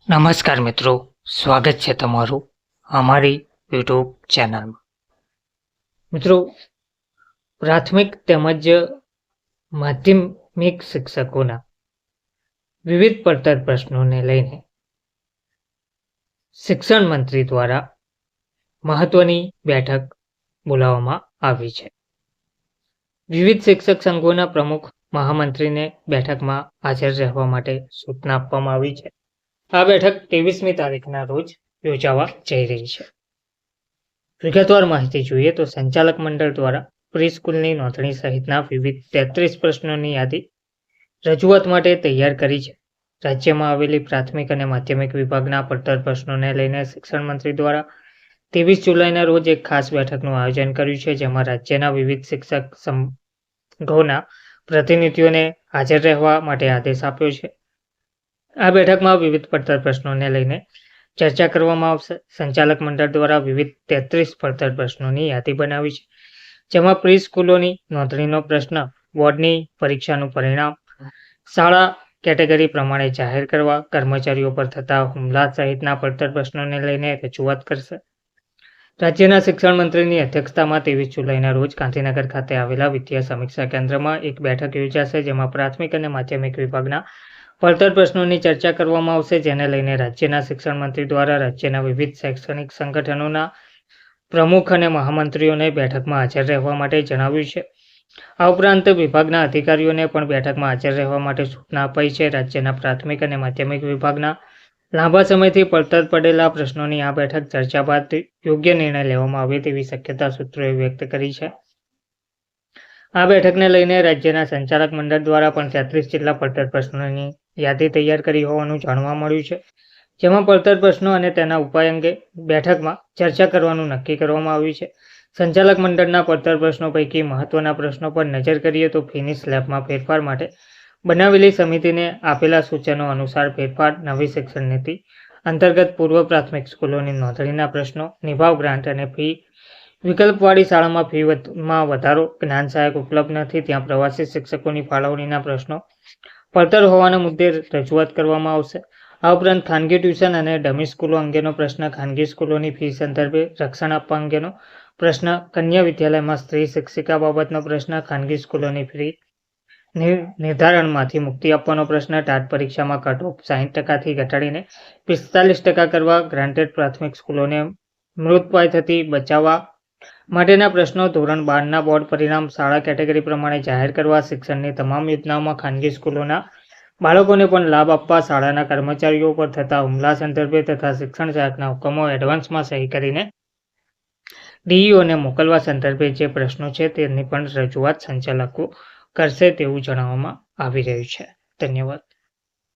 નમસ્કાર મિત્રો, સ્વાગત છે તમારું અમારી યુટ્યુબ ચેનલમાં. મિત્રો, પ્રાથમિક તેમજ માધ્યમિક શિક્ષકોના વિવિધ પડતર પ્રશ્નોને લઈને શિક્ષણ મંત્રી દ્વારા મહત્વની બેઠક બોલાવવામાં આવી છે. વિવિધ શિક્ષક સંઘોના પ્રમુખ મહામંત્રીને બેઠકમાં હાજર રહેવા માટે સૂચના આપવામાં આવી છે. આ બેઠક 23મી તારીખના રોજ યોજાવા જઈ રહી છે. વિગતવાર માહિતી જોઈએ તો સંચાલક મંડળ દ્વારા પ્રી સ્કૂલની નોંધણી સહિતના વિવિધ 33 પ્રશ્નોની યાદી રજૂઆત માટે તૈયાર કરી છે. રાજ્યમાં આવેલી પ્રાથમિક અને માધ્યમિક વિભાગના પડતર પ્રશ્નોને લઈને શિક્ષણ મંત્રી દ્વારા 23 જુલાઈના રોજ એક ખાસ બેઠકનું આયોજન કર્યું છે, જેમાં રાજ્યના વિવિધ શિક્ષક સંઘોના પ્રતિનિધિઓને હાજર રહેવા માટે આદેશ આપ્યો છે. આ બેઠકમાં વિવિધ પડતર પ્રશ્નોને લઈને ચર્ચા કરવામાં આવશે. સંચાલક મંડળ દ્વારા વિવિધ 33 પડતર પ્રશ્નોની યાદી બનાવી છે, જેમાં પ્રી સ્કૂલોની નોંધણીનો પ્રશ્ન, બોર્ડની પરીક્ષાનું પરિણામ, શાળા કેટેગરી પ્રમાણે જાહેર કરવા, કર્મચારીઓ પર થતા હુમલા સહિતના પડતર પ્રશ્નોને લઈને રજૂઆત કરશે. રાજ્યના શિક્ષણ મંત્રીની અધ્યક્ષતામાં 23 જુલાઈના રોજ ગાંધીનગર ખાતે આવેલા વિદ્યા સમીક્ષા કેન્દ્રમાં એક બેઠક યોજાશે, જેમાં પ્રાથમિક અને માધ્યમિક વિભાગના પડતર પ્રશ્નોની ચર્ચા કરવામાં આવશે, જેને લઈને રાજ્યના શિક્ષણ મંત્રી દ્વારા રાજ્યના વિવિધ શૈક્ષણિક સંગઠનોના પ્રમુખ અને મહામંત્રીઓને બેઠકમાં હાજર રહેવા માટે જણાવ્યું છે. આ ઉપરાંત વિભાગના અધિકારીઓને પણ બેઠકમાં હાજર રહેવા માટે સૂચના અપાઈ છે. રાજ્યના પ્રાથમિક અને માધ્યમિક વિભાગના લાંબા સમયથી પડતર પડેલા પ્રશ્નોની આ બેઠક ચર્ચા બાદ યોગ્ય નિર્ણય લેવામાં આવે તેવી શક્યતા સૂત્રોએ વ્યક્ત કરી છે. આ બેઠકને લઈને રાજ્યના સંચાલક મંડળ દ્વારા પણ 33 જેટલા પડતર પ્રશ્નોની યાદી તૈયાર કરી હોવાનું જાણવા મળ્યું છે, જેમાં પડતર પ્રશ્નો અને તેના ઉપાય અંગે બેઠકમાં ચર્ચા કરવાનું નક્કી કરવામાં આવ્યું છે. સંચાલક મંડળના પડતર પ્રશ્નો પૈકી મહત્વના પ્રશ્નો પર નજર કરીએ તો ફીની સ્લેબમાં ફેરફાર માટે બનાવેલી સમિતિને આપેલા સૂચનો અનુસાર ફેરફાર, નવી શિક્ષણ નીતિ અંતર્ગત પૂર્વ પ્રાથમિક સ્કૂલોની નોંધણીના પ્રશ્નો, નિભાવ ગ્રાન્ટ અને ફી વિકલ્પવાળી શાળામાં ફીમાં વધારો, જ્ઞાન સહાયક ઉપલબ્ધ નથી ત્યાં પ્રવાસી શિક્ષકોની ફાળવણીના પ્રશ્નો પડતર હોવાના મુદ્દે રજૂઆત કરવામાં આવશે. આ ઉપરાંત ખાનગી ટ્યુશન અને ડમી સ્કૂલો અંગેનો પ્રશ્ન, ખાનગી સ્કૂલોની ફી સંદર્ભે રક્ષણ આપવા અંગેનો પ્રશ્ન, કન્યા વિદ્યાલયમાં સ્ત્રી શિક્ષિકા બાબતનો પ્રશ્ન, ખાનગી સ્કૂલોની ફી નિર્ધારણમાંથી મુક્તિ આપવાનો પ્રશ્ન, ટાટ પરીક્ષામાં કટ ઓફ 60% ઘટાડીને 45% કરવા, ગ્રાન્ટેડ પ્રાથમિક સ્કૂલોને મૃતપાય થતી બચાવવા માટેના પ્રશ્નો, ધોરણ 12ના બોર્ડ પરિણામ શાળા કેટેગરી પ્રમાણે જાહેર કરવા, શિક્ષણની તમામ યોજનાઓમાં ખાનગી સ્કૂલોના બાળકોને પણ લાભ આપવા, શાળાના કર્મચારીઓ પર થતા હુમલા સંદર્ભે તથા શિક્ષણ સહાયકના હુકમો એડવાન્સમાં સહી કરીને ડીઈઓને મોકલવા સંદર્ભે જે પ્રશ્નો છે તેની પણ રજૂઆત સંચાલકો કરશે તેવું જણાવવામાં આવી રહ્યું છે. ધન્યવાદ.